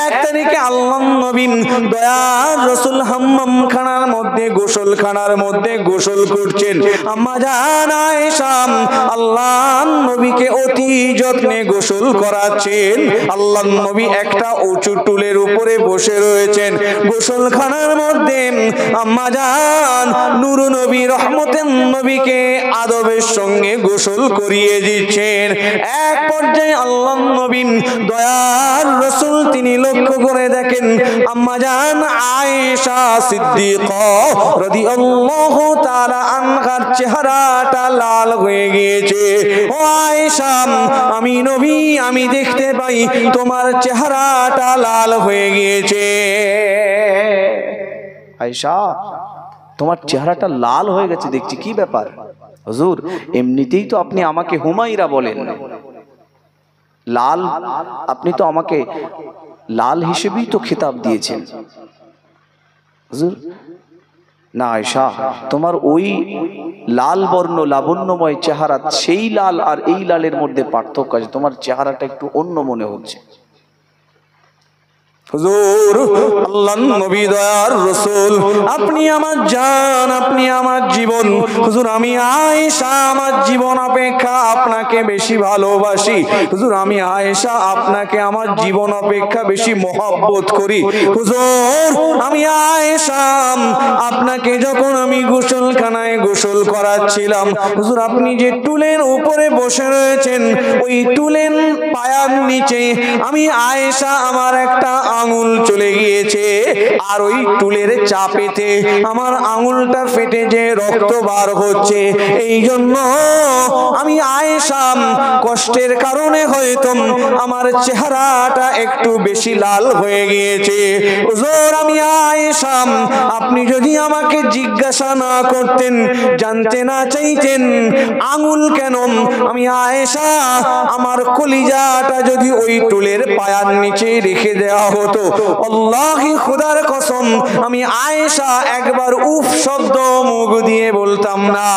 এক তারিখে আল্লাহর নবী দয়ার রাসূল হাম্মাম খানার মধ্যে গোসলখানার মধ্যে গোসল করছেন। আম্মা জান আয়েশা আল্লাহর নবীকে অতি যত্নে গোসল করাচ্ছেন। আল্লাহর নবী একটা উঁচু টুলের উপরে বসে রয়েছেন গোসলখানার মধ্যে। আম্মা জান নূর নবী রহমতের নবীকে আদবের সঙ্গে গোসল করিয়ে দিচ্ছেন। এক পর্যায়ে আল্লাহর নবী দয়ার রাসূল তিনি লক্ষ্য করে দেখেন আম্মা জান আয়েশা সিদ্দিকা রাদিয়াল্লাহু তাআলা আনহার চেহারাটা লাল হয়ে গিয়েছে। ও আয়েশা আমি নবী আমি দেখতে পাই তোমার চেহারাটা লাল হয়ে গিয়েছে। আয়েশা তোমার চেহারাটা লাল হয়ে গেছে দেখছি, কি ব্যাপার? হুজুর এমনিতেই তো আপনি আমাকে হুমায়রা বলেন, লাল আপনি তো আমাকে লাল হিসেবেই তো খেতাব দিয়েছেন। হুজুর না আয়েশা তোমার ওই লাল বর্ণ লাবণ্যময় চেহারা, সেই লাল আর এই লালের মধ্যে পার্থক্য আছে, তোমার চেহারাটা একটু অন্য মনে হচ্ছে। হুজুর আল্লাহর নবী দয়ার রাসূল আপনি আমার জান, আপনি আমার জীবন। হুজুর আমি আয়েশা আমার জীবন অপেক্ষা আপনাকে বেশি ভালোবাসি। হুজুর আমি আয়েশা আপনাকে আমার জীবন অপেক্ষা বেশি মহব্বত করি। হুজুর আমি আয়েশা আপনাকে যখন আমি গোসলখানায় গোসল করাচ্ছিলাম, হুজুর আপনি যে টুলের উপরে বসে রয়েছেন ওই টুলের পায়ার নিচে আমি আয়েশা আমার একটা আঙুল চলে গিয়েছে, আর ওই টুলের চাপেতে আমার আঙুলটা ফেটে যে রক্ত বার হচ্ছে। এই জন্য আমি আয়েশা কষ্টের কারণে হয়তো আমার চেহারাটা একটু বেশি লাল হয়ে গিয়েছে। হুজুর আমি আয়েশা আপনি যদি আমাকে জিজ্ঞাসা না করতেন, জানতে না চাইতেন আঙুল কেন, আমি আয়েশা আমার কলিজাটা যদি ওই টুলের পায়ার নিচে রেখে দেওয়া হতো, আল্লাহি খোদার কসম আমি আয়েশা একবার উফ শব্দ মুখ দিয়ে বলতাম না।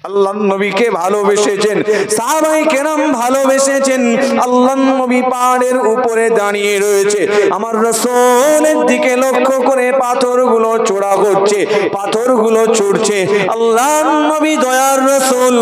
আল্লাহর নবীকে ভালোবেসেছেন, সাহাবায়ে কেরাম ভালোবেসেছেন। আল্লাহর নবী পাহাড়ের উপরে দাঁড়িয়ে রয়েছে, আমার রাসূলের দিকে লক্ষ্য করে পাথরগুলো চূড়া করছে, পাথরগুলো ছুটছে। আল্লাহর নবী দয়ার রাসূল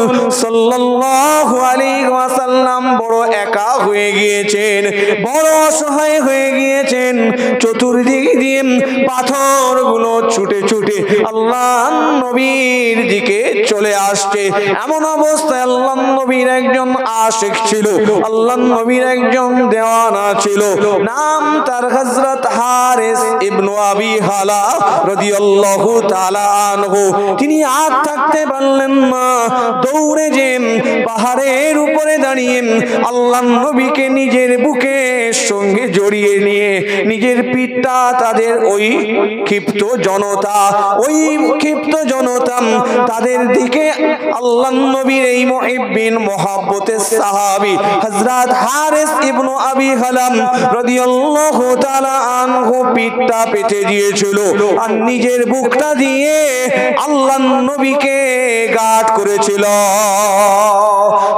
সাল্লাল্লাহু আলাইহি ওয়াসাল্লাম বড় একা হয়ে গিয়েছেন, বড় অসহায় হয়ে গিয়েছেন। চতুর্দিক দিয়ে পাথরগুলো ছুটে ছুটে আল্লাহর নবীর দিকে চলে আসছে। এমন অবস্থায় আল্লাহর নবীর একজন আশিক ছিল, আল্লাহর নবীর একজন দেওয়ানা ছিল, নাম তার হযরত হারিস ইবনে আবি হালা রাদিয়াল্লাহু তাআলা আনহু। তিনি আর থাকতে পারলেন না, দৌড়ে যে পাহাড়ের উপরে দাঁড়িয়ে আল্লাহর নবীকে নিজের বুকের সঙ্গে জড়িয়ে নিয়ে নিজের পিঠটা তাদের ওই ক্ষিপ্ত জনতা তাদের দিকে আল্লাহর নবীর এই মুহিব্বিন মুহাব্বতের সাহাবী হযরত হারিস ইবনে আবি হালাম রাদিয়াল্লাহু তাআলা আনহু পিঠটা পেতে দিয়েছিল, আর নিজের বুকটা দিয়ে আল্লাহর নবীকে গাঁট করেছিল।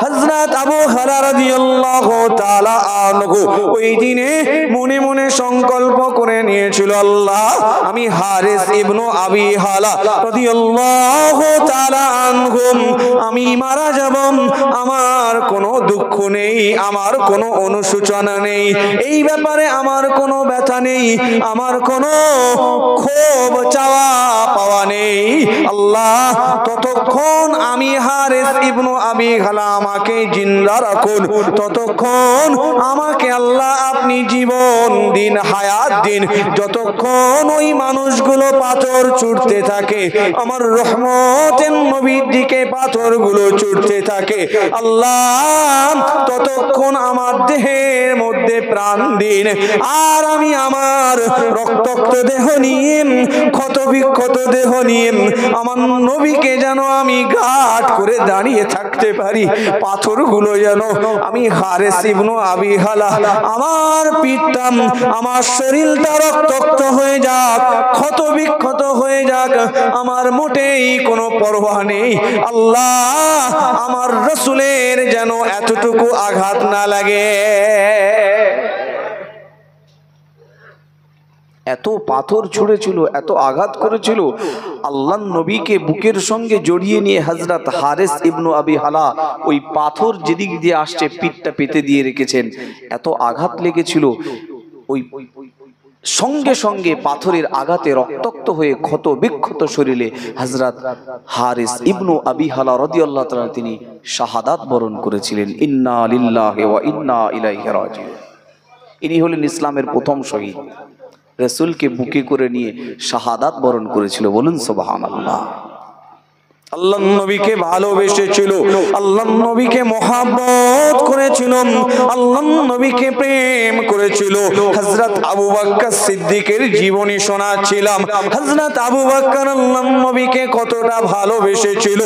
হযরত আবু হুরায়রা রাদিয়াল্লাহু তাআলা আনহু ওই দিনে মনে মনে সংকল্প করে নিয়েছিল, আল্লাহ আমি হারিস ইবনে আবি হালা রাদিয়াল্লাহু তাআলা আনহু আমি মারা যাব, আমার কোনো দুঃখ নেই, আমার কোনো অনুশোচনা নেই, এই ব্যাপারে আমার কোনো ব্যথা নেই, আমার কোনো ক্ষোভ চাওয়া পাওয়া নেই। আল্লাহ ততক্ষণ আমি হারিস ইবনে আবি হালা আমাকে জিন্দা রাখুন, ততক্ষণ আমাকে আল্লাহ আপনি জীবন দিন, হায়াত দিন। যতক্ষণ ওই মানুষগুলো পাথর ছুটতে থাকে, আমার রহমতের নবীর দিকে পাথরগুলো ছুটতে থাকে, আল্লাহ ততক্ষণ আমার দেহের মধ্যে প্রাণ দিন, আর আমি আমার রক্তাক্ত দেহ নিয়ে, ক্ষত বিক্ষত দেহ নিয়ে আমার নবীকে যেন আমি ঘাট করে দাঁড়িয়ে থাকতে পারি। পাথরগুলো যেন আমি হারেস ইবনে আবি হালা, আমার পিঠটা, আমার শরীরটা রক্তাক্ত হয়ে যাক, ক্ষত বিক্ষত হয়ে যাক, আমার মোটেই কোনো পরোয়া নেই। আল্লাহ, আমার রাসূলের যেন এতটুকু আঘাত না লাগে। এত পাথর ছুঁড়েছিল, এত আঘাত করেছিল। আল্লাহর নবীকে বুকের সঙ্গে জড়িয়ে নিয়ে হযরত হারেস ইবনে আবি হালা ওই পাথর যেদিক দিয়ে আসছে পিঠটা পেতে দিয়ে রেখেছেন। এত আঘাত লেগেছিল, ওই সঙ্গে সঙ্গে পাথরের আঘাতে রক্তাক্ত হয়ে ক্ষত বিক্ষত শরীরে হযরত হারিস ইবনে আবি হালা রাদিয়াল্লাহু তাআলা তিনি শাহাদাত বরণ করেছিলেন। ইন্না লিল্লাহি ওয়া ইন্না ইলাইহি রাজিউন। ইনি হলেন ইসলামের প্রথম শহীদ, রাসূলকে বুকে করে নিয়ে শাহাদাত বরণ করেছিল। বলুন সুবহানাল্লাহ। আল্লাহর নবীকে ভালোবেসেছিল, আল্লাহর নবীকে মহব্বত করেছিল, আল্লাহর নবীকে প্রেম করেছিল। হযরত আবু বকর সিদ্দিকের জীবনী শোনাচ্ছিলাম। হযরত আবু বকর আল্লাহর নবীকে কতটা ভালোবেসেছিল।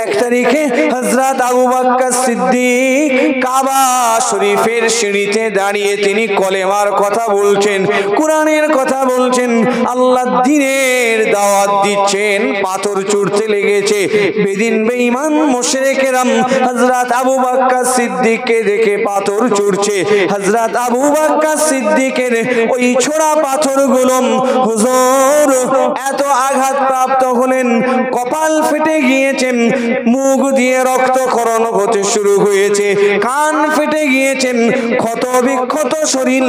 এক তারিখে হযরত আবু বকর সিদ্দিক কাবা শরীফের সিঁড়িতে দাঁড়িয়ে তিনি কলেমার কথা বলছেন, কোরআনের কথা বলছেন, আল্লাহর দ্বীনের দাওয়াত দিচ্ছেন। পাথর ছুঁড়তে লেগেছে। বেদিন বেঈমান মুশরিকেরা হযরত আবু বকর সিদ্দিককে দেখে পাথর ছুঁড়ছে। হযরত আবু বকর সিদ্দিকের ওই ছোড়া পাথরগুলো হুজুর এত আঘাত প্রাপ্ত হলেন, কপাল ফেটে গিয়েছেন, মুখ দিয়ে রক্তক্ষরণ হতে শুরু হয়েছে, কান ফেটে গিয়েছেন, ক্ষত বিক্ষত শরীর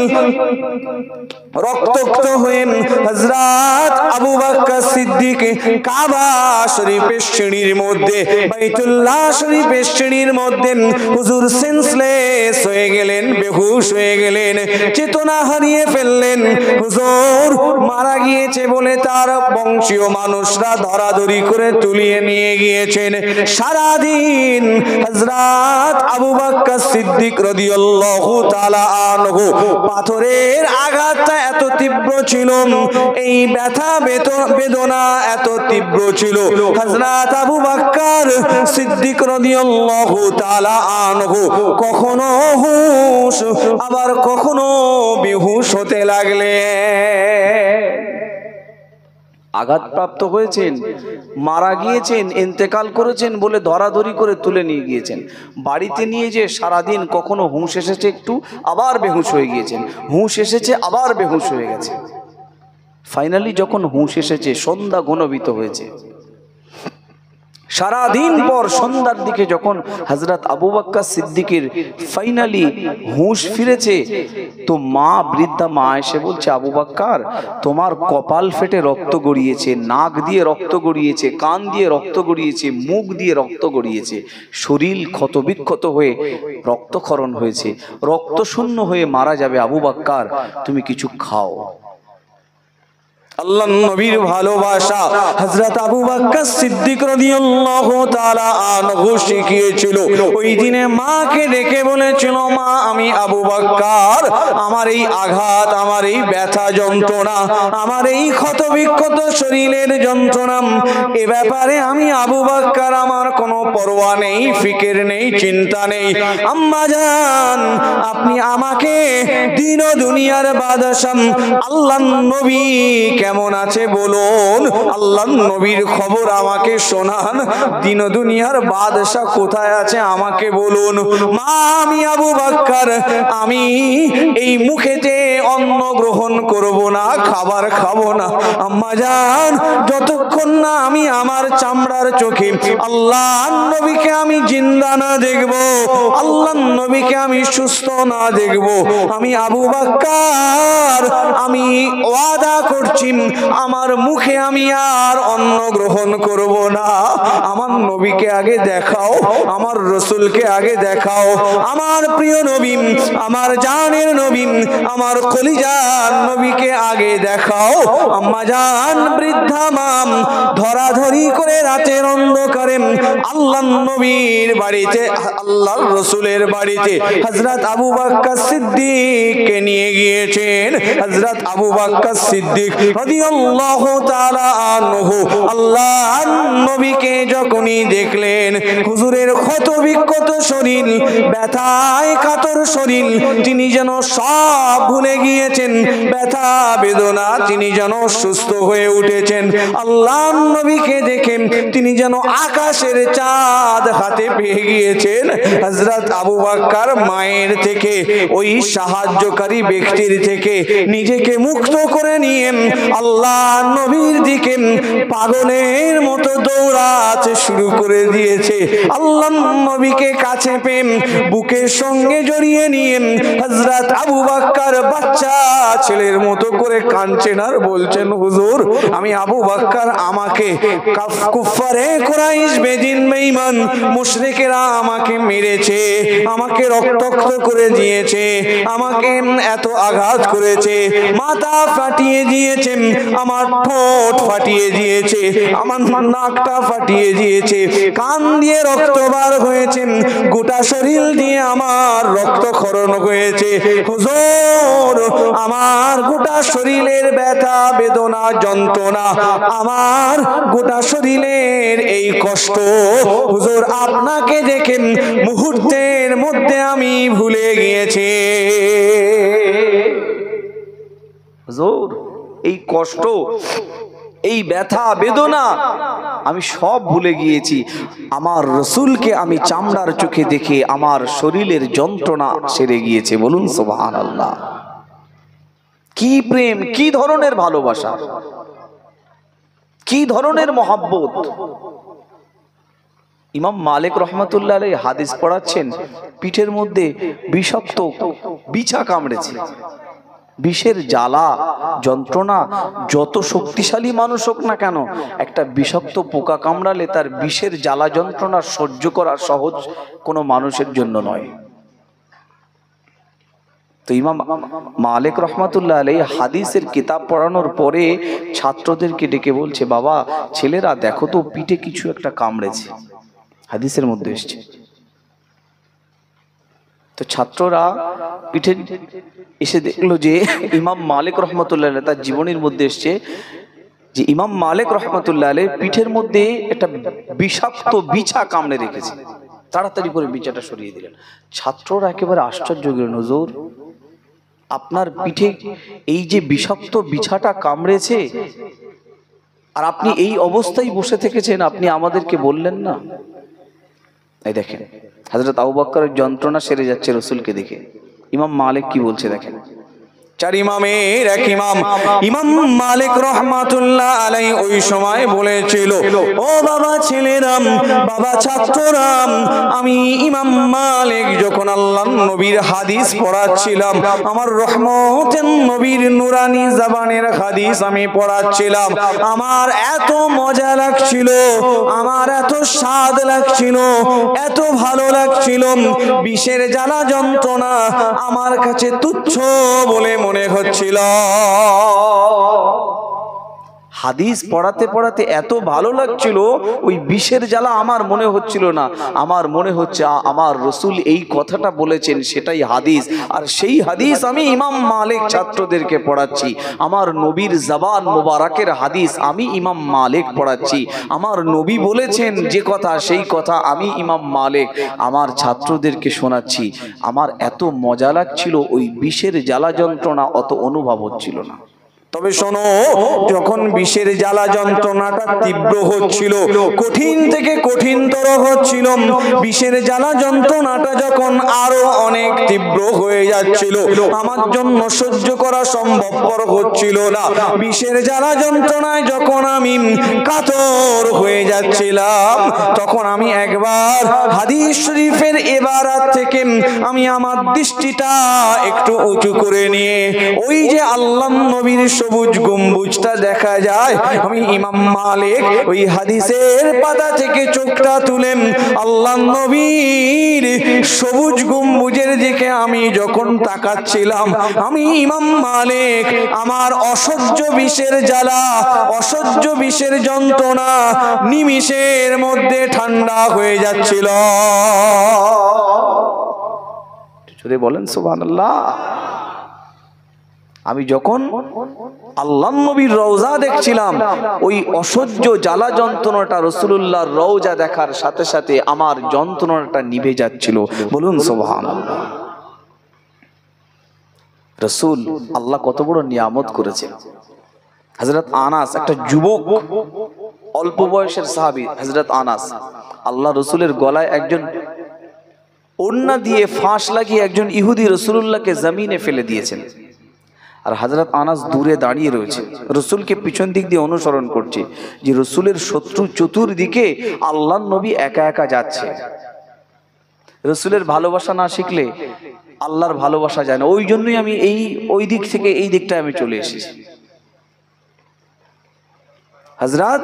রক্তাক্ত হয়ে হযরত আবু বকর সিদ্দিক কাবা শরীফের সিঁড়ির মধ্যে, বাইতুল্লাহ শরীফের সিঁড়ির মধ্যে হুজুর সেন্সলেস হয়ে গেলেন, বেহুশ হয়ে গেলেন, চেতনা হারিয়ে ফেললেন। হুজুর মারা গিয়েছে বলে তার বংশীয় মানুষরা ধরাধরি করে তুলিয়ে নিয়ে গিয়েছেন। সারাদিন হযরত আবু বকর সিদ্দিক রাদিয়াল্লাহু তাআলা আনহু পাথরের আঘাতটা এত তীব্র ছিল, এই ব্যথা বেদনা এত তীব্র ছিল, হযরত আবু বকর সিদ্দিক রাদিয়াল্লাহু তাআলা আনহু কখনো হুঁশ আবার কখনো বেহুশ হতে লাগলেন। আঘাতপ্রাপ্ত হয়েছেন, মারা গিয়েছেন, ইন্তেকাল করেছেন বলে ধরাধরি করে তুলে নিয়ে গিয়েছেন। বাড়িতে নিয়ে যে সারাদিন কখনো হুঁশ এসেছে একটু, আবার বেহুশ হয়ে গিয়েছেন, হুঁশ এসেছে আবার বেহুশ হয়ে গেছে। ফাইনালি যখন হুঁশ এসেছে, সন্ধ্যা ঘনীভূত হয়েছে। সারাদিন পর সন্ধ্যার দিকে যখন হযরত আবু বকর সিদ্দিকের ফাইনালি হুঁশ ফিরেছে, তো মা, বৃদ্ধা মা এসে বলছে, আবু বকর তোমার কপাল ফেটে রক্ত গড়িয়েছে, নাক দিয়ে রক্ত গড়িয়েছে, কান দিয়ে রক্ত গড়িয়েছে, মুখ দিয়ে রক্ত গড়িয়েছে, শরীর ক্ষতবিক্ষত হয়ে রক্তক্ষরণ হয়েছে, রক্ত শূন্য হয়ে মারা যাবে। আবু বকর তুমি কিছু খাও। আল্লাহর নবীর ভালোবাসা হযরত আবু বকর সিদ্দিক রাদিয়াল্লাহু তাআলা আনহু শিখিয়েছিল। ওই দিনে মাকে ডেকে বলেছিল, মা আমি আবু বকর, আমার এই আঘাত, আমার এই ব্যথা যন্ত্রণা, আমার এই ক্ষতবিক্ষত শরীরের যন্ত্রণা, এ ব্যাপারে আমি আবু বকর আমার কোনো পরোয়া নেই, ফিকির নেই, চিন্তা নেই। আম্মা জান আপনি আমাকে দিন ও দুনিয়ার বাদশাহ আল্লাহর নবী কেমন আছে বলুন, আল্লাহর নবীর খবর আমাকে শোনান, দিন দুনিয়ার বাদশা কোথায় আছে আমাকে বলুন। মা আমি আবু বকর, আমি এই মুখেতে অন্ন গ্রহণ করব না, খাবার খাবো না। আম্মা জান যতক্ষণ না আমি আমার চামড়ার চোখে আল্লাহর নবীকে আমি জিন্দা না দেখব, আল্লাহর নবীকে আমি সুস্থ না দেখব, আমি আবু বকর আমি ওয়াদা করছি আমার মুখে আমি আর অন্ন গ্রহণ করব না, আমার নবীকে আগে দেখাও, আমার রসুলকে আগে দেখাও, আমার প্রিয় নবী, আমার জানের নবী, আমার কলিজার নবীকে আগে দেখাও। আম্মা জান বৃদ্ধা মাম ধরাধরি করে রাতের অন্ধকারে আল্লাহর নবীর বাড়িতে, আল্লাহর রসুলের বাড়িতে হযরত আবু বকর সিদ্দিককে নিয়ে গিয়েছেন। হযরত আবু বকর সিদ্দিক রাদিয়াল্লাহু তাআলা আনহু আল্লাহর নবীকে যখনই দেখলেন, হুজুরের ক্ষত বিক্ষত শরীর, ব্যথায় কাতর শরীর, তিনি যেন সব ভুলে গিয়েছেন, ব্যথা বেদনা তিনি যেন সুস্থ হয়ে উঠেছেন। আল্লাহর নবীকে দেখেন তিনি যেন আকাশের চাঁদ হাতে পেয়ে গিয়েছেন। হযরত আবু বকর মায়ের থেকে, ওই সাহায্যকারী ব্যক্তির থেকে নিজেকে মুক্ত করে নিয়ে আল্লাহর নবীর দিকে পাগলের মতো দৌড়াতে শুরু করে দিয়েছে। আল্লাহর নবীকে কাছে পেয়ে বুকের সঙ্গে জড়িয়ে নিয়ে হযরত আবু বকর বাচ্চা ছেলের মতো করে কাঁদছেন আর বলছেন, হুজুর আমি আবু বকর, আমাকে কুফারে কুরাইশ, বেদিন বেঈমান মুশরিকেরা আমাকে মেরেছে, আমাকে রক্তাক্ত করে দিয়েছে, আমাকে এত আঘাত করেছে, মাথা ফাটিয়ে দিয়েছে, আমার ঠোঁট ফাটিয়ে দিয়েছে, আমার নাকটা ফাটিয়ে দিয়েছে, কান দিয়ে রক্ত বার হয়েছে, গোটা শরীর দিয়ে আমার রক্তক্ষরণ হয়েছে। হুজুর আমার গোটা শরীরের ব্যথা বেদনা যন্ত্রণা, আমার গোটা শরীরের এই কষ্ট হুজুর আপনাকে দেখে মুহূর্তের মধ্যে আমি ভুলে গিয়েছি। হুজুর এই কষ্ট, এই ব্যথা বেদনা আমি সব ভুলে গিয়েছি, আমার রসুলকে আমি চামড়ার চোখে দেখে আমার শরীরের যন্ত্রণা সেরে গিয়েছে। বলুন সুবহানাল্লাহ। কি প্রেম, কি ধরনের ভালোবাসা, কি ধরনের মহব্বত। ইমাম মালিক রহমাতুল্লাহ আলাইহি হাদিস পড়াচ্ছেন, পিঠের মধ্যে বিষাক্ত বিছা কামড়েছে। বিষের জ্বালা যন্ত্রণা যত শক্তিশালী মানুষ হোক না কেন, একটা বিষাক্ত পোকা কামড়ালে তার বিষের জ্বালা যন্ত্রণা সহ্য করা সহজ কোনো মানুষের জন্য নয়। তো ইমাম মালিক রহমাতুল্লাহ আলাইহি হাদিসের কিতাব পড়ানোর পরে ছাত্রদেরকে ডেকে বলছে, বাবা ছেলেরা দেখো তো পিঠে কিছু একটা কামড়েছে, হাদিসের মধ্যে এসেছে। তো ছাত্ররা পিঠে এসে দেখলো যে ইমাম মালিক রহমাতুল্লাহ আলাইহি তার জীবনীর মধ্যে এসছে যে ইমাম মালিক রহমাতুল্লাহ আলাইহি পিঠের মধ্যে একটা বিষাক্ত বিছা কামড়ে রেখেছে। তাড়াতাড়ি করে বিছাটা সরিয়ে দিলেন। ছাত্ররা একেবারে আশ্চর্য গেলেন, হুজুর আপনার পিঠে এই যে বিষাক্ত বিছাটা কামড়েছে আর আপনি এই অবস্থায় বসে থেকেছেন, আপনি আমাদেরকে বললেন না? এই দেখেন হযরত আবু বকরের যন্ত্রণা সেরে যাচ্ছে রসুলকে দেখে। ইমাম মালিক কি বলছে দেখেন। চার ইমামের এক ইমাম ইমাম মালিক রহমাতুল্লাহ আলাইহি ওই সময় বলেছিল, ও বাবা ছেলেরাম, বাবা ছাত্ররাম, আমি ইমাম মালিক যখন আল্লাহর নবীর হাদিস পড়াচ্ছিলাম, আমার রহমতের নবীর নুরানি জবানের হাদিস আমি পড়াচ্ছিলাম, আমার এত মজা লাগছিল, আমার এত স্বাদ লাগছিল, এত ভালো লাগছিল, বিষের জ্বালা যন্ত্রণা আমার কাছে তুচ্ছ বলে মনে হচ্ছিল। হাদিস পড়াতে পড়াতে এত ভালো লাগছিল, ওই বিষের জ্বালা আমার মনে হচ্ছিল না, আমার মনে হচ্ছে আমার রসুল এই কথাটা বলেছেন সেটাই হাদিস, আর সেই হাদিস আমি ইমাম মালিক ছাত্রদেরকে পড়াচ্ছি। আমার নবীর জবান মোবারকের হাদিস আমি ইমাম মালিক পড়াচ্ছি। আমার নবী বলেছেন যে কথা, সেই কথা আমি ইমাম মালিক আমার ছাত্রদেরকে শোনাচ্ছি। আমার এত মজা লাগছিল, ওই বিষের জ্বালা যন্ত্রণা অত অনুভব হচ্ছিল না। তবে শোনো, যখন বিষের জ্বালা যন্ত্রণাটা তীব্র হচ্ছিল, কঠিন থেকে কঠিনতর হচ্ছিল, বিষের জ্বালা যন্ত্রণাটা যখন আরো অনেক তীব্র হয়ে যাচ্ছিল, আমার জন্য সহ্য করা সম্ভবপর হচ্ছিল না। বিষের জ্বালা যন্ত্রণায় যখন আমি কাতর হয়ে যাচ্ছিলাম, তখন আমি একবার হাদিস শরীফের ইবারাত থেকে আমি আমার দৃষ্টিটা একটু উঁচু করে নিয়ে ওই যে আল্লাহর নবীর সবুজ গম্বুজটা দেখা যায়। আমি ইমাম মালিক ওই হাদিসের পাতা থেকে চোখটা তুলেন আল্লাহ নবীর সবুজ গম্বুজের দিকে আমি যখন তাকাচ্ছিলাম, আমি ইমাম মালিক আমার অসহ্য বিষের জ্বালা, অসহ্য বিষের যন্ত্রণা নিমিষের মধ্যে ঠান্ডা হয়ে যাচ্ছিল। যদি বলেন সুবহানাল্লাহ। আমি যখন আল্লাহর নবীর রওজা দেখছিলাম, ওই অসহ্য জ্বালা যন্ত্রণাটা রাসূলুল্লাহর রওজা দেখার সাথে সাথে আমার যন্ত্রণাটা নিভে যাচ্ছিল। বলুন সুবহানাল্লাহ। রাসূল আল্লাহ কত বড় নিয়ামত করেছে। হযরত আনাস, একটা যুবক অল্প বয়সের সাহাবী হযরত আনাস, আল্লাহ রাসূলের গলায় একজন ওড়না দিয়ে ফাঁস লাগিয়ে একজন ইহুদি রাসূলুল্লাহকে জমিনে ফেলে দিয়েছেন। আর হযরত আনাস দূরে দাঁড়িয়ে রয়েছে, রাসূলকে পিছন দিক দিয়ে অনুসরণ করছে যে রাসূলের শত্রু চতুর্দিকে আল্লাহর নবী একা একা যাচ্ছে। রাসূলের ভালোবাসা না শিখলে আল্লাহর ভালোবাসা যায় না। ওই জন্যই আমি ওই দিক থেকে এই দিকটায় আমি চলে এসেছি। হযরত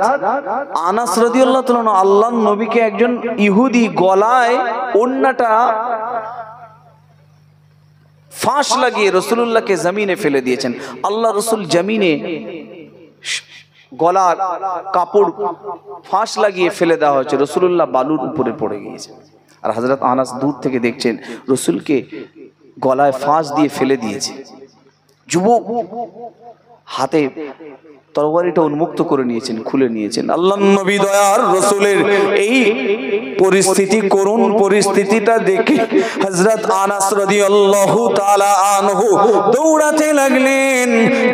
আনাস রাদিয়াল্লাহু তাআলা আল্লাহর নবীকে একজন ইহুদি গলায় ওড়নাটা ফাঁস লাগিয়ে রাসূলুল্লাহকে জমিনে ফেলে দিয়েছেন। আল্লাহ রাসূল জমিনে গলার কাপড় ফাঁস লাগিয়ে ফেলে দেওয়া হয়েছে, রাসূলুল্লাহ বালুর উপরে পড়ে গিয়েছে। আর হযরত আনাস দূর থেকে দেখছেন রাসূলকে গলায় ফাঁস দিয়ে ফেলে দিয়েছে। যুবক হাতে তরবারিটা উন্মুক্ত করে নিয়েছেন, খুলে নিয়েছেন। আল্লাহর নবী দয়ার রাসূলের এই পরিস্থিতি, করুণ পরিস্থিতিটা দেখে হযরত আনাস রাদিয়াল্লাহু তাআলা আনহু দৌড়াতে লাগলেন,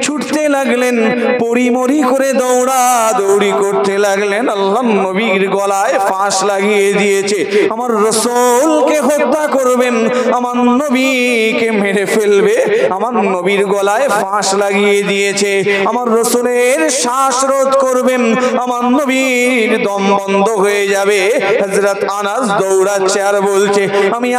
ছুটতে লাগলেন, পরিমরি করে দৌড়াদৌড়ি করতে লাগলেন। আল্লাহর নবীর গলায় ফাঁস লাগিয়ে দিয়েছে, আমার রাসূলকে হত্যা করবেন, আমার নবীকে মেরে ফেলবে, আমার নবীর গলায় ফাঁস লাগিয়ে দিয়েছে, আমার রাসূলের শ্বাস রোধ করবেন, আমার নবীর দম বন্ধ হয়ে যাবে। হযরত আনাস দৌড়াচ্ছে আর বলছে, আমি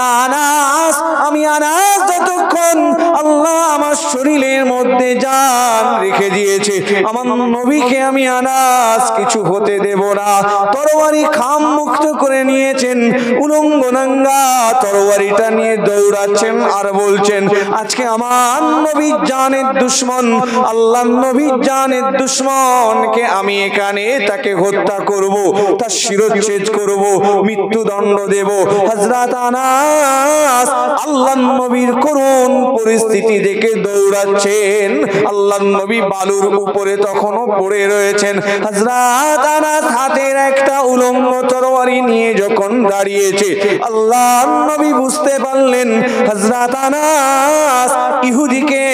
আনাস যতক্ষণ আল্লাহ আমার শরীরের মধ্যে জান রেখে দিয়েছে, আমার নবীকে আমি আনাস কিছু হতে দেব না। তরবারি খাম মুক্ত করে নিয়েছেন, উলঙ্গ নাঙ্গা তরবারিটা নিয়ে দৌড়াচ্ছেন আর বলছেন, আজকে আমার নবীর জানের দুশমন, আল্লাহর নবীর জানের দুশমনকে আমি এখানে তাকে হত্যা করব, তার শিরচ্ছেদ করব, মৃত্যুদণ্ড দেব। হযরত আনাস আল্লাহর নবীর করুণ পরিস্থিতি দেখে দৌড়াচ্ছেন। আল্লাহর নবী বালুর উপরে তখনও পড়ে রয়েছেন। হযরত আনাস হাতের একটা উলঙ্গ তরবারি নিয়ে যখন দাঁড়িয়েছে, আল্লাহর নবী বুঝতে পারলেন হযরত আনাস ইহুদিকে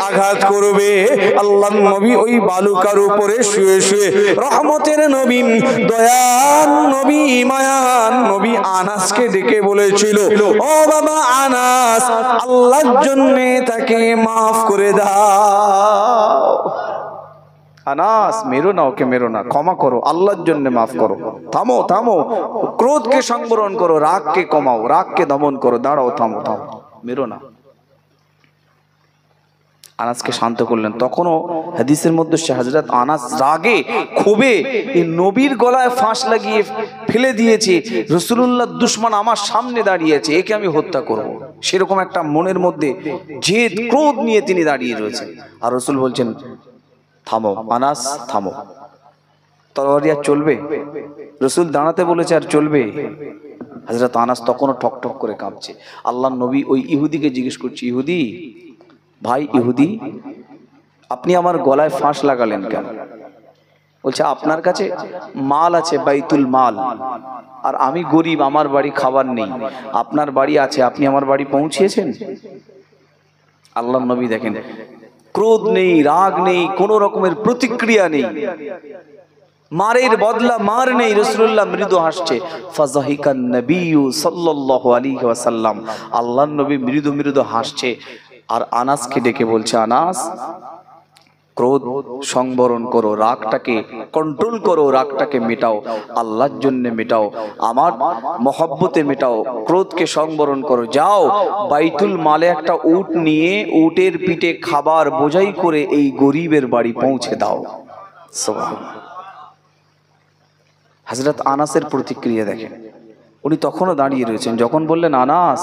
আঘাত করবে। আল্লাহর নবী ওই বালুকার উপরে শুয়ে শুয়ে রহমতের নবী, দয়ার নবী, মায়ার নবী আনাসকে ডেকে বলেছিল, ও বাবা আনাস, আল্লাহর জন্য তাকে মাফ করে দাও। আনাস, মেরো না ওকে, মেরো না, ক্ষমা করো, আল্লাহর জন্য মাফ করো। থামো থামো, ক্রোধকে সংবরণ করো, রাগকে কমাও, রাগকে দমন করো, দাঁড়াও, থামো থামো, মেরো না। আনাসকে শান্ত করলেন। তখনও হাদিসের মধ্যে হযরত আনাস রাগে ক্ষোভে এই নবীর গলায় ফাঁস লাগিয়ে ফেলে দিয়েছে, রাসূলুল্লাহর দুশমন আমার সামনে দাঁড়িয়েছে, একে আমি হত্যা করব, সেরকম একটা মনের মধ্যে জেদ ক্রোধ নিয়ে তিনি দাঁড়িয়ে রয়েছেন। আর রাসূল বলছেন, থামো আনাস, থামো, তরবারি আর চলবে? রাসূল দাঁড়াতে বলেছে, আর চলবে? হযরত আনাস তখনও ঠক ঠক করে কাঁপছে। আল্লাহর নবী ওই ইহুদিকে জিজ্ঞেস করছে, ইহুদি ভাই, ইহুদি, আপনি আমার গলায় ফাঁস লাগালেন কেন? বলছে, আপনার কাছে মাল আছে, বাইতুল মাল, আর আমি গরিব, আমার বাড়ি খাবার নেই, আপনার বাড়ি আছে, আপনি আমার বাড়ি পৌঁছিয়েছেন? আল্লাহর নবী দেখেন, ক্রোধ নেই, রাগ নেই, কোন রকমের প্রতিক্রিয়া নেই, মারের বদলা মার নেই। রাসূলুল্লাহ মৃদু হাসছে। ফাযাহিকান নবিয়্যু সাল্লাল্লাহু আলাইহি ওয়াসাল্লাম, আল্লাহর নবী মৃদু মৃদু হাসছে। আর আনাসকে ডেকে বলছে, আনাস, ক্রোধ সংবরণ করো, রাগটাকে কন্ট্রোল করো, রাগটাকে মেটাও, আল্লাহর জন্য মেটাও, আমার মহব্বতে মেটাও, ক্রোধকে সংবরণ করো। যাও বাইতুল মালে একটা উট নিয়ে উটের পিঠে খাবার বোঝাই করে এই গরিবের বাড়ি পৌঁছে দাও। সুবহানাল্লাহ। হযরত আনাসের প্রতিক্রিয়া দেখেন, উনি তখনও দাঁড়িয়ে রয়েছেন। যখন বললেন আনাস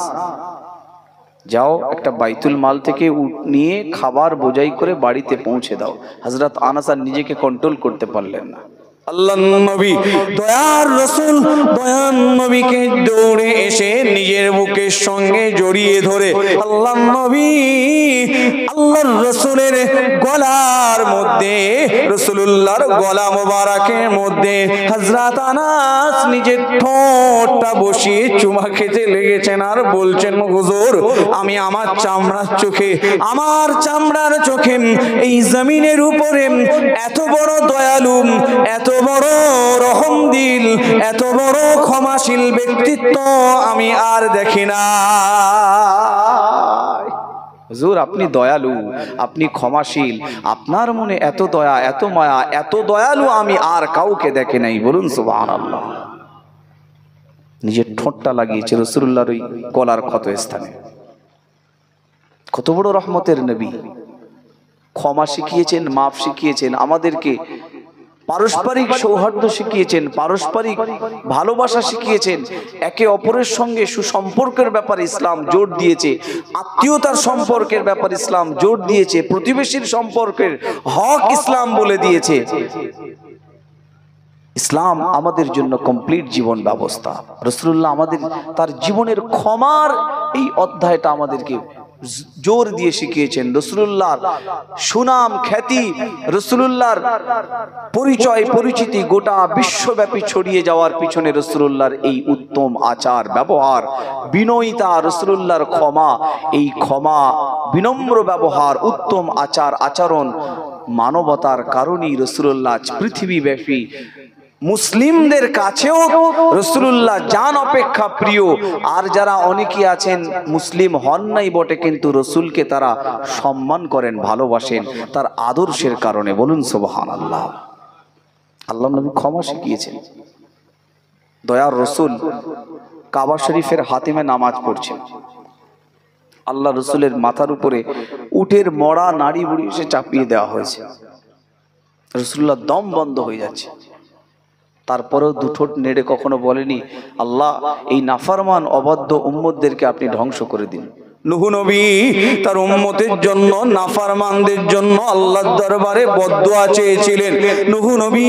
যাও একটা বাইতুল মাল থেকে উট নিয়ে খাবার বোঝাই করে বাড়িতে পৌঁছে দাও, হযরত আনাস আর নিজেকে কন্ট্রোল করতে পারলেন না। আল্লাহর নবী দয়ার রাসূল দয়ার নবীকে দৌড়ে এসে নিজের বুকের সঙ্গে জড়িয়ে ধরে আল্লাহর নবী আল্লাহর রাসূলের গলার মধ্যে, রাসূলুল্লাহর গলা মোবারকের মধ্যে হযরত আনাস নিজের ঠোঁটটা বসিয়ে চুমা খেতে লেগেছেন আর বলছেন, হুজুর আমি আমার চামড়ার চোখে, আমার চামড়ার চোখে এই জমিনের উপরে এত বড় দয়ালু, এত বড় রহমদিল, এত বড় ক্ষমাশীল ব্যক্তিত্ব আমি আর দেখি না। হুজুর আপনি দয়ালু, আপনি ক্ষমাশীল, আপনার মনে এত দয়া, এত মায়া, এত দয়ালু আমি আর কাউকে দেখি নাই। বলুন সুবহানাল্লাহ। নিজের ঠোঁটটা লাগিয়েছে রাসূলুল্লাহর ওই গলার ক্ষত স্থানে। কত বড় রহমতের নবী, ক্ষমা শিখিয়েছেন, মাফ শিখিয়েছেন, আমাদেরকে পারস্পরিক সৌহার্দ্য শিখিয়েছেন, পারস্পরিক ভালোবাসা শিখিয়েছেন, একে অপরের সঙ্গে সুসম্পর্কের ব্যাপারে ইসলাম জোর দিয়েছে, আত্মীয়তার সম্পর্কের ব্যাপারে ইসলাম জোর দিয়েছে, প্রতিবেশীর সম্পর্কের হক ইসলাম বলে দিয়েছে। ইসলাম আমাদের জন্য কমপ্লিট জীবন ব্যবস্থা। রাসূলুল্লাহ আমাদের তার জীবনের ক্ষমার এই অধ্যায়টা আমাদেরকে জোর দিয়ে শিখিয়েছেন। রাসূলুল্লাহর সুনাম খ্যাতি, রাসূলুল্লাহর পরিচয় পরিচিতি গোটা বিশ্বব্যাপী ছড়িয়ে যাওয়ার পিছনে রাসূলুল্লাহর এই উত্তম আচার ব্যবহার, বিনয়িতা, রাসূলুল্লাহর ক্ষমা, এই ক্ষমা, বিনম্র ব্যবহার, উত্তম আচার আচরণ, মানবতার কারণেই রাসূলুল্লাহ পৃথিবীব্যাপী মুসলিমদের কাছেও রাসূলুল্লাহ জান অপেক্ষা প্রিয়। আর যারা অনেকে আছেন মুসলিম হন নাই বটে, কিন্তু রাসূলকে তারা সম্মান করেন, ভালোবাসেন তার আদর্শের কারণে। বলুন সুবহানাল্লাহ। আল্লাহর নবী ক্ষমা শিখিয়েছেন। দয়ার রাসূল কাবা শরীফের হাতিমে নামাজ পড়ছেন, আল্লাহ রাসূলের মাথার উপরে উটের মরা নাড়ি বুড়ি এসে চাপিয়ে দেওয়া হয়েছে। রাসূলুল্লাহ দম বন্ধ হয়ে যাচ্ছে, তারপরেও দুঠোট নেড়ে কখনো বলেনি, আল্লাহ এই নাফরমান অবাধ্য উম্মতদেরকে আপনি ধ্বংস করে দিন। নূহ নবী তার উম্মতের জন্য, নাফরমানদের জন্য আল্লাহর দরবারে বদদুয়া চেয়েছিলেন। নূহ নবী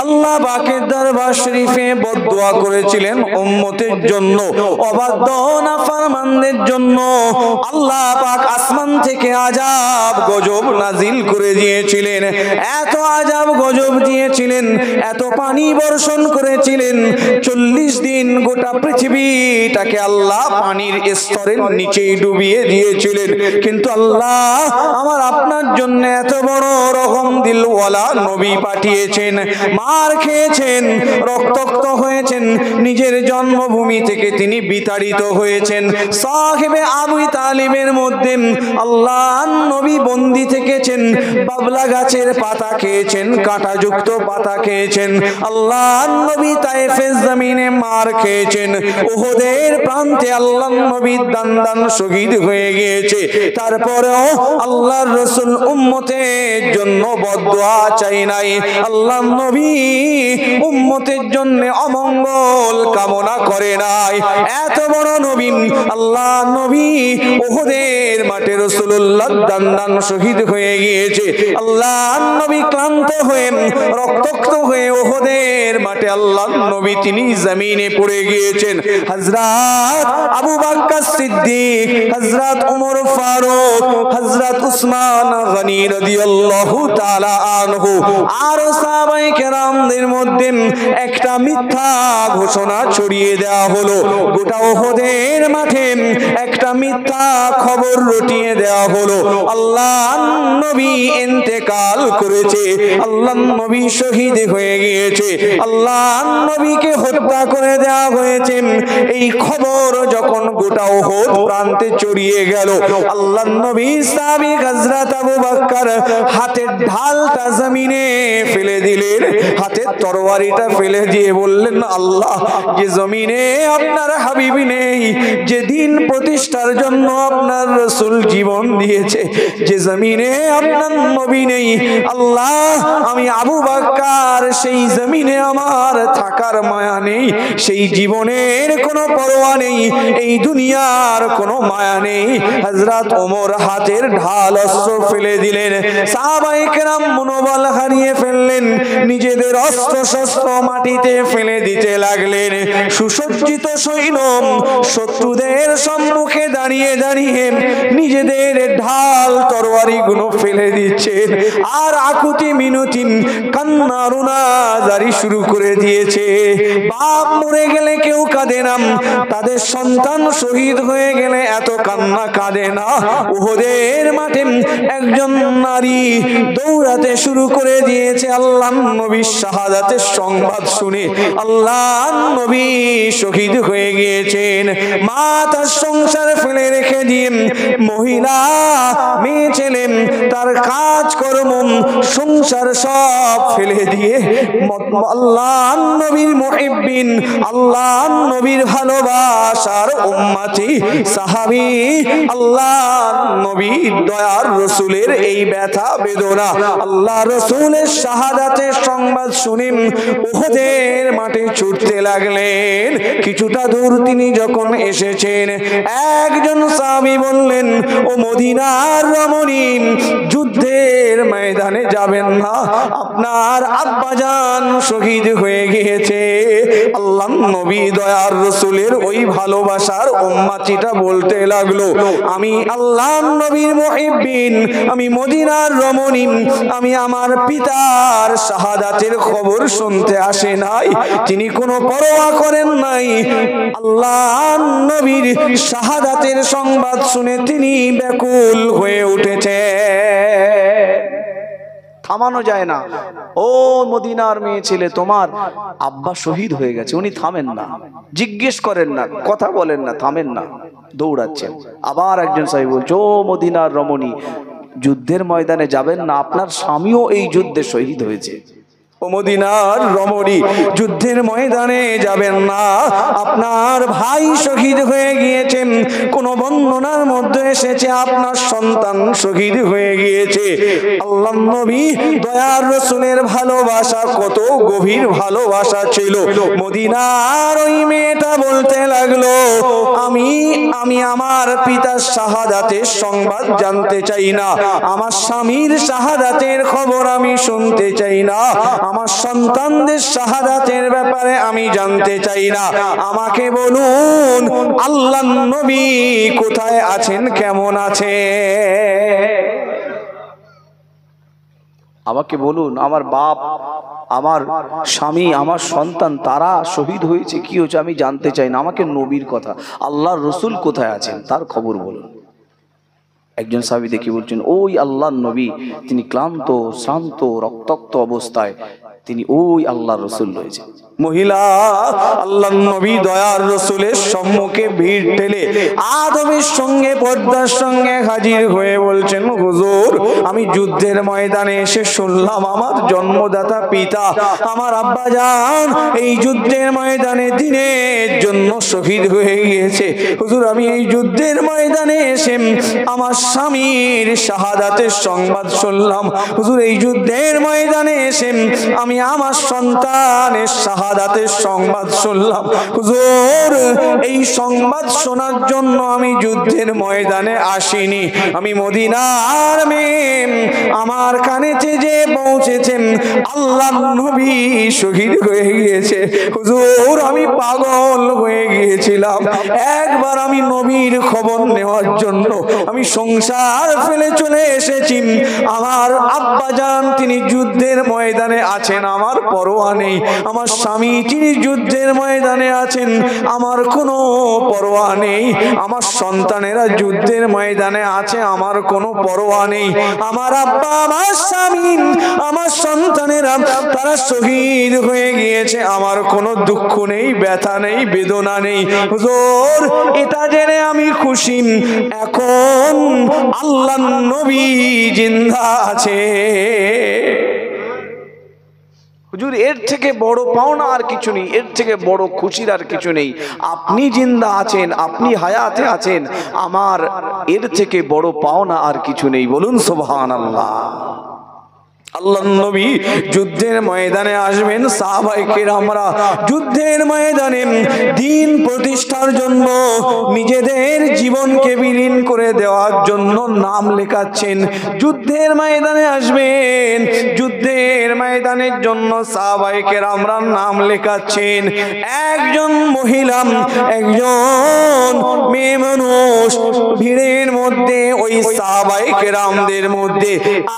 আল্লাহ পাকের দরবার শরীফে বদদুয়া করেছিলেন উম্মতের জন্য, অবাধ্য নাফরমানদের জন্য। আল্লাহ পাক আসমান থেকে আযাব গজব নাজিল করে দিয়েছিলেন, এত আযাব গজব দিয়েছিলেন, এত পানি বর্ষণ করেছিলেন, 40 দিন গোটা পৃথিবীটাকে আল্লাহ পানির স্তরের নিচে ডুবিয়ে দিয়েছিলেন। কিন্তু আল্লাহ আমার আপনার জন্য এত বড় রহম দিলওয়ালা নবী পাঠিয়েছেন, মার খেয়েছেন, রক্তাক্ত হয়েছেন, নিজের জন্মভূমি থেকে তিনি বিতাড়িত হয়েছেন, সাহেবে আবু তালিবের মধ্যে আল্লাহ নবী বন্দী থেকেছেন, বাবলা গাছের পাতা খেয়েছেন, কাঁটাযুক্ত পাতা খেয়েছেন, আল্লাহ নবী তায়েফের জমিনে মার খেয়েছেন, উহুদের প্রান্তে আল্লাহ নবী দান শহীদ হয়ে গিয়েছে। তারপরেও আল্লাহর রাসূল উম্মতের জন্য বদদুয়া চাই নাই, আল্লাহ নবী উম্মতের জন্য অমঙ্গল কামনা করে নাই। এত বড় নবী, আল্লাহ নবী উহুদের মাঠে রাসূলুল্লাহ দান শহীদ হয়ে গিয়েছে। আল্লাহ নবী ক্লান্ত হয়ে রক্তাক্ত হয়ে উহুদের মাঠে আল্লাহ নবী তিনি জমিনে পড়ে গিয়েছেন। হযরত আবু বকর সিদ্দিক, হযরত ওমর ফারুক, হযরত উসমান গনি রাদিয়াল্লাহু তাআলা আনহু আর সাহাবায়ে কেরামদের মধ্যে একটা মিথ্যা ঘোষণা ছড়িয়ে দেওয়া হলো। গোটা উহুদের মাঠে একটা মিথ্যা খবর রটিয়ে দিয়ে দেওয়া হলো আল্লাহ নবী ইন্তেকাল করেছে, আল্লাহ নবী শহীদ হয়ে গিয়েছে, আল্লাহ নবীকে হত্যা করে দেওয়া হয়েছে। এই খবর যখন গোটা উহুদ প্রান্তে ছড়িয়ে গেল, আল্লাহ নবী সাহাবী হযরত আবু বকর হাতের ঢালটা জমিনে ফেলে দিলেন, হাতের তরবারিটা ফেলে দিয়ে বললেন, আল্লাহ, যে জমিনে আপনার হাবিব নেই, যে দিন প্রতিষ্ঠার জন্য আপনার রাসূল জীবন দিয়েছে, যে জমিনে আপনার নবী নেই, আল্লাহ আমি আবু বকর সেই জমিনে আমার থাকার মায়া নেই, সেই জীবনের কোনো পরোয়া নেই, এই দুনিয়ার কোনো মায়া নেই। হযরত ওমর হাতের ঢাল অস্ত্র ফেলে দিলেন, সাহাবায়ে কেরাম মনোবল হারিয়ে ফেললেন, নিজেদের অস্ত্র শস্ত্র মাটিতে ফেলে দিতে লাগলেন। সুসজ্জিত সৈন্য শত্রুদের সম্মুখে দাঁড়িয়ে দাঁড়িয়ে নিজেদের ঢাল তরবারি গুলো ফেলে দিচ্ছেন, আর আকুতি মিনতি কান্না রুনা জারি শুরু করে দিয়েছে। বাপ মরে গেলে কেউ কাঁদে না, তাদের সন্তান শহীদ হয়ে গেলে এত কান্না কাঁদে না। উহুদের মাঠে একজন নারী দৌড়াতে শুরু করে দিয়েছে আল্লাহর নবীর শাহাদাতের সংবাদ শুনে। আল্লাহর নবী শহীদ হয়ে গিয়েছেন। মা তার সংসার ফেলে রেখে দিয়ে, মহিলা মেয়ে ছেলে তার কাজকর্ম সংসার সব ফেলে দিয়ে আল্লাহর নবীর মুহিব্বিন, আল্লাহর নবীর ভালোবাসার উম্মতি সাহাবী, আল্লাহর নবীর দয়ার রাসূলের এই ব্যথা বেদনা, আল্লাহ রাসূলের শাহাদাতের সংবাদ শুনে উহুদের মাঠে ছুটতে লাগলেন। কিছুটা দূর তিনি যখন এসেছেন, একজন সাহাবী বললেন, ও মদিনার রমণী, যুদ্ধের ময়দানে যাবেন না, আপনার আব্বাজান শহীদ হয়ে গিয়েছে। আল্লাহর নবী দয়ার রাসূলের ওই ভালোবাসার উম্মতিটা বলতে লাগলো, আমি আল্লাহর নবীর মুহিব্বিন, আমি মদিনার রমণী, আমি আমার পিতার শাহাদাতের খবর শুনতে আসে নাই, তিনি কোনো পরোয়া করেন নাই। আল্লাহর নবীর শাহাদাতের সংবাদ শুনে তিনি ব্যাকুল হয়ে উঠেছে। থামানো যায় না। ও মদিনার মেয়ে ছেলে, তোমার আব্বা শহীদ হয়ে গেছে। উনি থামেন না, জিজ্ঞেস করেন না, কথা বলেন না, থামেন না, দৌড়াচ্ছেন। আবার একজন সাহেব বলছে, ও মদিনার রমণী, যুদ্ধের ময়দানে যাবেন না, আপনার স্বামীও এই যুদ্ধে শহীদ হয়েছে। ও মদিনার রমণী, যুদ্ধের ময়দানে যাবেন না, আপনার ভাই শহীদ হয়ে গিয়েছেন। কোন বর্ণনার মধ্যে এসেছে আপনার সন্তান শহীদ হয়ে গিয়েছে। আল্লাহর নবী দয়ার রাসূলের ভালোবাসা কত গভীর ভালোবাসা ছিল। মদিনার ওই মেয়েটা বলতে লাগলো, আমি আমার পিতার শাহাদাতের সংবাদ জানতে চাই না, আমার স্বামীর শাহাদাতের খবর আমি শুনতে চাই না, আমার সন্তানদের শাহাদাতের ব্যাপারে আমি জানতে চাই না। আমাকে বলুন আল্লাহর নবী কোথায় আছেন, কেমন আছে? আমাকে বলুন, আমার বাপ, আমার স্বামী, আমার সন্তান, তারা শহীদ হয়েছে, কি হয়েছে আমি জানতে চাই না। আমাকে নবীর কথা, আল্লাহর রাসূল কোথায় আছেন তার খবর বলুন। একজন সাহাবী দেখি বলছেন, ওই আল্লাহর নবী, তিনি ক্লান্ত শ্রান্ত রক্তাক্ত অবস্থায় তিনি ওই আল্লাহর রাসূল রয়েছে। মহিলা আল্লাহর নবী দয়ার রাসূলের সম্মুখে ভিড় ঠেলে আদবের সঙ্গে পর্দার সঙ্গে হাজির হয়ে বলছেন, হুজুর, আমি যুদ্ধের ময়দানে এসে শুনলাম আমার জন্মদাতা পিতা, আমার আব্বাজান এই যুদ্ধের ময়দানে দিনের জন্য শহীদ হয়ে গিয়েছে। হুজুর, আমি এই যুদ্ধের ময়দানে এসে আমার স্বামীর শাহাদাতের সংবাদ শুনলাম। হুজুর, এই যুদ্ধের ময়দানে এসে আমি আমার সন্তানের শাহাদাতের সংবাদ শুনলাম। হুজুর, এই সংবাদ শোনার জন্য আমি যুদ্ধের ময়দানে আসিনি, আমি মদিনার মেয়ে, আমার কানেতে যে পৌঁছেছেন আল্লাহর নবী শহীদ হয়ে গিয়েছে। হুজুর, আমি পাগল হয়ে গিয়েছিলাম। একবার আমি নবীর খবর নেওয়ার জন্য আমি সংসার ফেলে চলে এসেছি। আমার আব্বাজান তিনি যুদ্ধের ময়দানে আছেন, আমার পরোয়া নেই। আমার স্বামী যিনি যুদ্ধের ময়দানে আছেন, আমার কোনো পরোয়া নেই। আমার সন্তানেরা যুদ্ধের ময়দানে আছে, আমার কোনো পরোয়া নেই। আমার আব্বা, আমার স্বামী, আমার সন্তানেরা তারা শহীদ হয়ে গিয়েছে, আমার কোনো দুঃখ নেই, ব্যথা নেই, বেদনা নেই। হুজুর এটা জেনে আমি খুশি, এখন আল্লাহর নবী জিন্দা আছে। হুজুর এর থেকে বড় পাওনা আর কিছু নেই, এর থেকে বড় খুশির আর কিছু নেই। আপনি জিন্দা আছেন, আপনি হায়াতে আছেন, আমার এর থেকে বড় পাওনা আর কিছু নেই। বলুন সুবহানাল্লাহ। আল্লাহর নবী যুদ্ধের ময়দানে আসবেন, সাহাবায়ে কেরামরা যুদ্ধের ময়দানে দ্বীন প্রতিষ্ঠার জন্য নিজেদের জীবনকে বিলীন করে দেওয়ার জন্য নাম লেখাচ্ছেন। যুদ্ধের ময়দানে আসবেন, যুদ্ধের ময়দানের জন্য সাহাবায়ে কেরামরা নাম লেখাচ্ছেন। একজন মহিলা, একজন মেয়ে মানুষ ভিড়ের মধ্যে, ওই সাহাবায়ে কেরামদের মধ্যে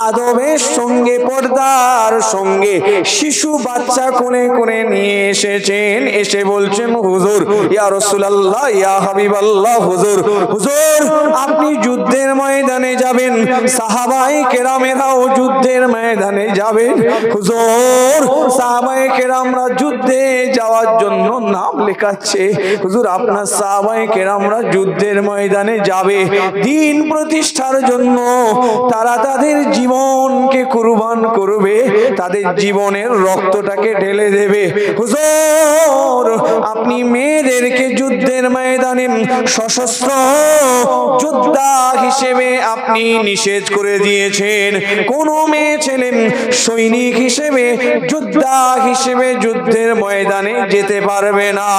আদবের সঙ্গে, পর্দার সঙ্গে শিশু বাচ্চা কোলে কোলে নিয়ে এসেছেন। এসে বলছেন, হুজুর, ইয়া রাসূলুল্লাহ, ইয়া হাবিবাল্লাহ, হুজুর, হুজুর আপনি যুদ্ধের ময়দানে যাবেন, সাহাবায়ে কেরামেরাও যুদ্ধের ময়দানে যাবেন। হুজুর সাহাবায়ে কেরামরা যুদ্ধে যাওয়ার জন্য নাম লেখাচ্ছে। হুজুর আপনার সাহাবায়ে কেরামরা যুদ্ধের ময়দানে যাবে দ্বীন প্রতিষ্ঠার জন্য, তারা তাদের জীবনকে কুরবান করবে, তাদের জীবনের রক্তটাকে ঢেলে দেবে। হুজুর আপনি মেয়েদেরকে যুদ্ধের ময়দানে সশস্ত্র যোদ্ধা হিসেবে আপনি নিষেধ করে দিয়েছেন। কোন মেয়ে ছেলে সৈনিক হিসেবে, যোদ্ধা হিসেবে যুদ্ধের ময়দানে যেতে পারবে না।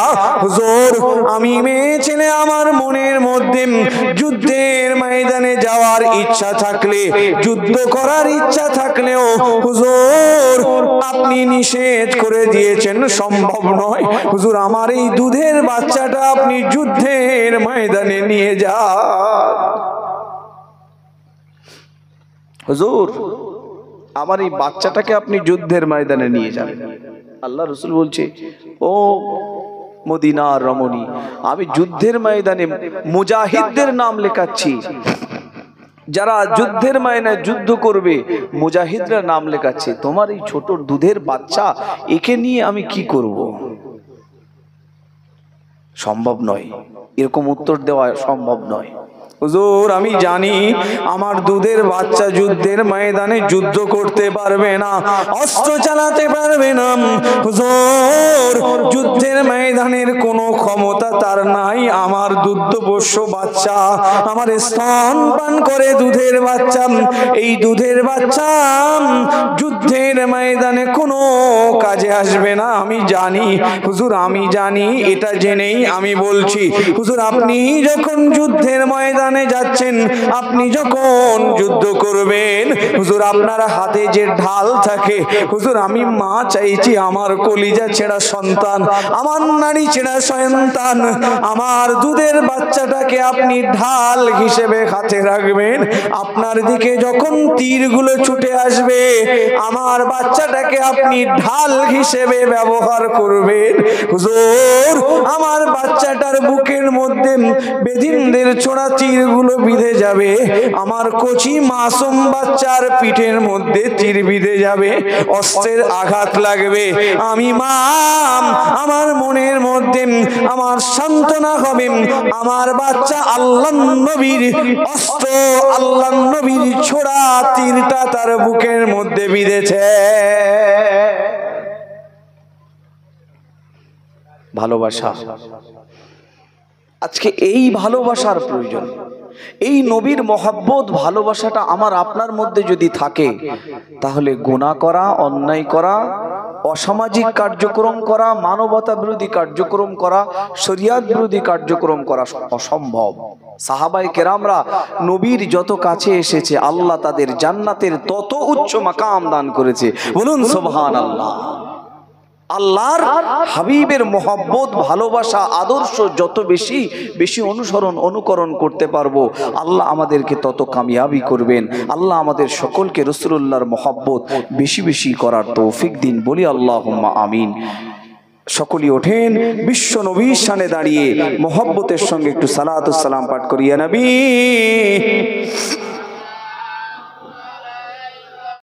হুজুর আমি মেয়ে ছেলে, আমার মনের মধ্যে যুদ্ধের ময়দানে যাওয়ার ইচ্ছা থাকলে, যুদ্ধ করার ইচ্ছা থাকলেও হুজুর আপনি নিষেধ করে দিয়েছেন, সম্ভব নয়। হুজুর আমার এই দুধের বাচ্চাটা আপনি যুদ্ধের ময়দানে নিয়ে যান। হুজুর আমার এই বাচ্চাটাকে আপনি যুদ্ধের ময়দানে নিয়ে যান। আল্লাহ রাসূল বলছে, ও মদিনার রমণী, আমি যুদ্ধের ময়দানে মুজাহিদদের নাম লেখাচ্ছি, যারা যুদ্ধের ময়দানে যুদ্ধ করবে মুজাহিদরা নাম লেখাচ্ছে। তোমার এই ছোট দুধের বাচ্চা, একে নিয়ে আমি কি করব? সম্ভব নয়, এরকম উত্তর দেওয়া সম্ভব নয়। হুজুর আমি জানি আমার দুধের বাচ্চা যুদ্ধের ময়দানে যুদ্ধ করতে পারবে না, অস্ত্র চালাতে পারবে না। হুজুর যুদ্ধের ময়দানের কোনো ক্ষমতা তার নাই। আমার দুগ্ধপোষ্য বাচ্চা, আমার স্তন পান করে দুধের বাচ্চা, এই দুধের বাচ্চা যুদ্ধের ময়দানে কোনো কাজে আসবে না, আমি জানি। হুজুর আমি জানি, এটা জেনেই আমি বলছি, হুজুর আপনি যখন যুদ্ধের ময়দানে যাচ্ছেন, আপনি যখন যুদ্ধ করবেন, হুজুর আপনার হাতে যে ঢাল থাকে, হুজুর আমি মা চাইছি আমার কলিজা ছেঁড়া সন্তান, আমার নারী ছেঁড়া সন্তান, আমার দুধের বাচ্চাটাকে আপনি ঢাল হিসেবে হাতে রাখবেন। আপনার দিকে যখন তীরগুলো ছুটে আসবে, আমার বাচ্চাটাকে আপনি ঢাল হিসেবে ব্যবহার করবেন। হুজুর আমার বাচ্চাটার বুকের মধ্যে বেদিনদের ছোড়া তীরগুলো বিঁধে যাবে, আমার কচি মাসুম বাচ্চার পিঠের মধ্যে তীর বিঁধে যাবে, অস্ত্রের আঘাত লাগবে। আমি মা, আমার মনের মধ্যে আমার সান্ত্বনা হবে, আমার বাচ্চা আল্লাহর নবীর অস্ত্র, আল্লাহর নবীর ছোড়া তীরটা তার বুকের মধ্যে বিঁধেছে। ভালোবাসা, আজকে এই ভালোবাসার প্রয়োজন। এই নবীর মহব্বত, ভালোবাসাটা আমার আপনার মধ্যে যদি থাকে, তাহলে গুনাহ করা, অন্যায় করা, অসামাজিক কার্যক্রম করা, মানবতা বিরোধী কার্যক্রম করা, শরিয়ত বিরোধী কার্যক্রম করা অসম্ভব। সাহাবায়ে কেরামরা নবীর যত কাছে এসেছে, আল্লাহ তাদের জান্নাতের তত উচ্চ মাকাম দান করেছে। বলুন সুবহানাল্লাহ। আল্লাহর হাবিবের মোহাব্বত, ভালোবাসা, আদর্শ যত বেশি বেশি অনুকরণ করতে পারবো, আল্লাহ আমাদেরকে তত কামিয়াবি করবেন। আল্লাহ আমাদের সকলকে রাসূলুল্লাহর মোহাব্বত বেশি বেশি করার তৌফিক দিন, বলি আল্লাহুম্মা আমিন। সকলেই ওঠেন, বিশ্ব নবীর শানে দাঁড়িয়ে মোহাব্বতের সঙ্গে একটু সালাতু সালাম পাঠ করি। ইয়া নবী